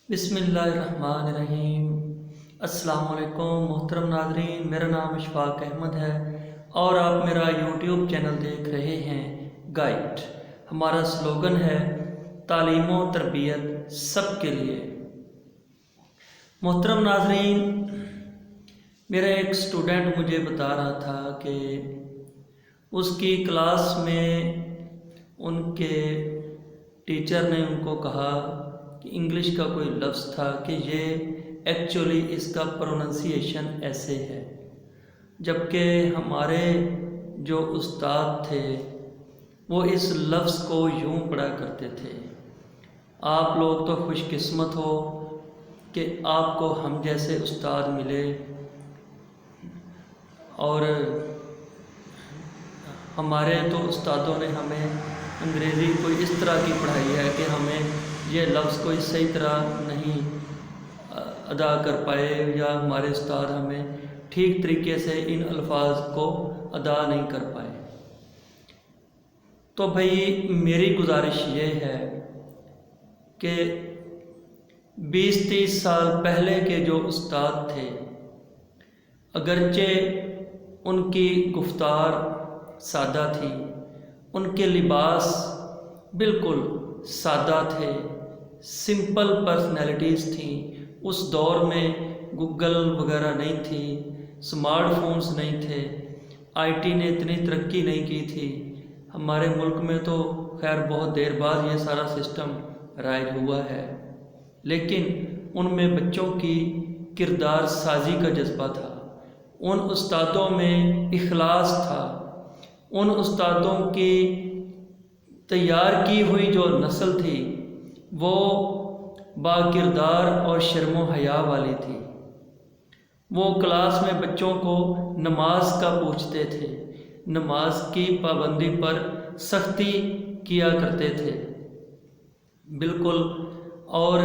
बिस्मिल्लाहिर्रहमानिर्रहीम। अस्सलाम वालेकुम मोहतरम नाज़रीन, मेरा नाम इशफाक अहमद है और आप मेरा यूट्यूब चैनल देख रहे हैं गाइड। हमारा स्लोगन है तालीम व तरबियत सब के लिए। मोहतरम नाज़रीन, मेरा एक स्टूडेंट मुझे बता रहा था कि उसकी क्लास में उनके टीचर ने उनको कहा कि इंग्लिश का कोई लफ्ज़ था कि ये एक्चुअली इसका प्रोनंसिएशन ऐसे है, जबकि हमारे जो उस्ताद थे वो इस लफ्ज़ को यूँ पढ़ा करते थे। आप लोग तो खुशकिस्मत हो कि आपको हम जैसे उस्ताद मिले, और हमारे तो उस्तादों ने हमें अंग्रेज़ी कोई इस तरह की पढ़ाई है कि हमें ये लफ्ज़ कोई सही तरह नहीं अदा कर पाए, या हमारे उस्ताद हमें ठीक तरीके से इन अल्फाज को अदा नहीं कर पाए। तो भाई मेरी गुजारिश ये है कि 20-30 साल पहले के जो उस्ताद थे, अगरचे उनकी गुफ्तार सादा थी, उनके लिबास बिल्कुल सादा थे, सिंपल पर्सनैलिटीज़ थी। उस दौर में गूगल वगैरह नहीं थी, स्मार्टफोन्स नहीं थे, आईटी ने इतनी तरक्की नहीं की थी। हमारे मुल्क में तो खैर बहुत देर बाद ये सारा सिस्टम राइज हुआ है, लेकिन उनमें बच्चों की किरदार साजी का जज्बा था, उन उस्तादों में इखलास था, उन उस्तादों की तैयार की हुई जो नस्ल थी वो बाकिरदार और शर्म व हया वाली थी। वो क्लास में बच्चों को नमाज का पूछते थे, नमाज की पाबंदी पर सख्ती किया करते थे बिल्कुल, और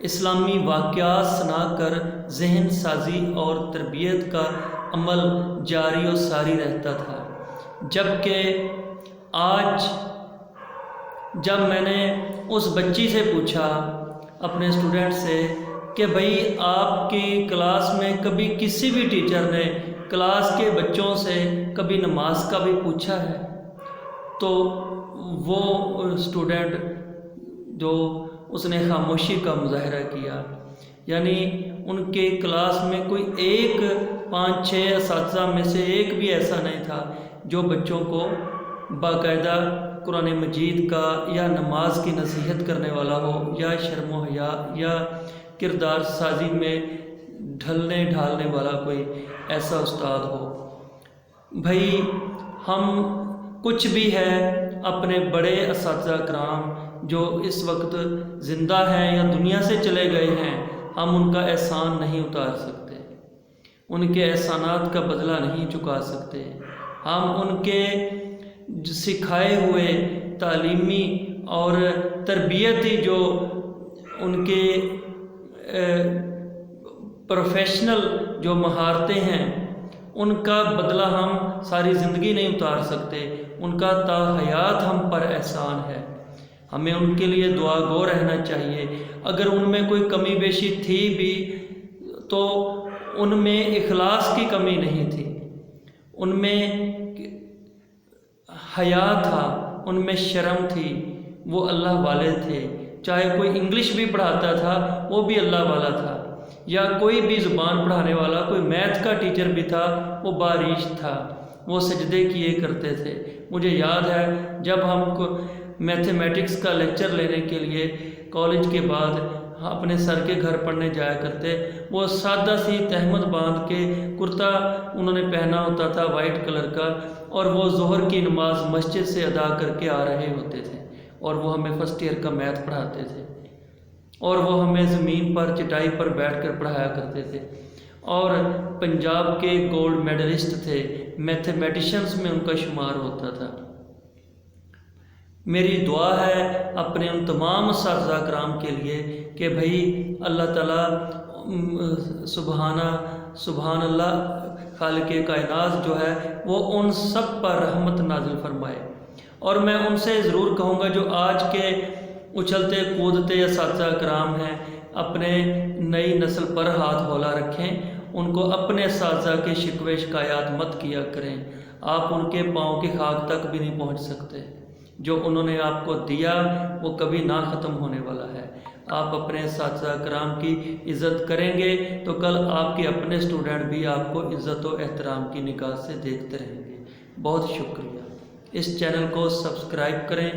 इस्लामी वाक़यात सुनाकर जहन साजी और तरबियत का अमल जारी और सारी रहता था। जबकि आज जब मैंने उस बच्ची से पूछा, अपने स्टूडेंट से, कि भाई आपकी क्लास में कभी किसी भी टीचर ने क्लास के बच्चों से कभी नमाज का भी पूछा है, तो वो स्टूडेंट जो उसने खामोशी का मुजाहरा किया, यानी उनके क्लास में कोई एक 5-6 असातिज़ा में से एक भी ऐसा नहीं था जो बच्चों को बाकायदा कुरान मजीद का या नमाज की नसीहत करने वाला हो, या शर्म व हया या किरदार साजी में ढलने ढालने वाला कोई ऐसा उस्ताद हो। भाई हम कुछ भी है अपने बड़े असातिज़ा कराम जो इस वक्त ज़िंदा हैं या दुनिया से चले गए हैं, हम उनका एहसान नहीं उतार सकते, उनके एहसानात का बदला नहीं चुका सकते। हम उनके सिखाए हुए तालीमी और तरबियती जो उनके प्रोफेशनल जो महारतें हैं, उनका बदला हम सारी ज़िंदगी नहीं उतार सकते, उनका ता हयात हम पर एहसान है। हमें उनके लिए दुआ गो रहना चाहिए। अगर उनमें कोई कमी बेशी थी भी तो उनमें इखलास की कमी नहीं थी, उनमें हया था, उनमें शर्म थी, वो अल्लाह वाले थे। चाहे कोई इंग्लिश भी पढ़ाता था वो भी अल्लाह वाला था, या कोई भी ज़ुबान पढ़ाने वाला, कोई मैथ का टीचर भी था, वो बारिश था, वो सजदे किए करते थे। मुझे याद है जब हमको मैथमेटिक्स का लेक्चर लेने के लिए कॉलेज के बाद अपने सर के घर पढ़ने जाया करते, वो सादा सी तहमद बांध के कुर्ता उन्होंने पहना होता था वाइट कलर का, और वो ज़ोहर की नमाज मस्जिद से अदा करके आ रहे होते थे, और वो हमें फर्स्ट ईयर का मैथ पढ़ाते थे, और वो हमें ज़मीन पर चटाई पर बैठकर पढ़ाया करते थे, और पंजाब के गोल्ड मेडलिस्ट थे, मैथमेटिशियंस में उनका शुमार होता था। मेरी दुआ है अपने उन तमाम असातिज़ा कराम के लिए कि भाई अल्लाह ताला सुबहान अल्लाह खालिक़े कायनात जो है वो उन सब पर रहमत नाज़िल फरमाए। और मैं उनसे ज़रूर कहूँगा जो आज के اچھلتے کودتے اساتذہ کرام ہیں، اپنے نئی نسل پر ہاتھ ہولہ رکھیں، ان کو اپنے اساتذہ کے شکوے شکایات مت کیا کریں۔ آپ ان کے پاؤں کی خاک تک بھی نہیں پہنچ سکتے۔ جو انہوں نے آپ کو دیا وہ کبھی نہ ختم ہونے والا ہے۔ آپ اپنے اساتذہ کرام کی عزت کریں گے تو کل آپ کے اپنے اسٹوڈنٹ بھی آپ کو عزت و احترام کی نگاہ سے دیکھتے رہیں گے۔ بہت شکریہ۔ اس چینل کو سبسکرائب کریں،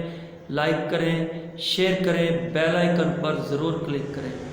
لائک کریں، شیئر کریں، بیل آئیکن پر ضرور کلک کریں۔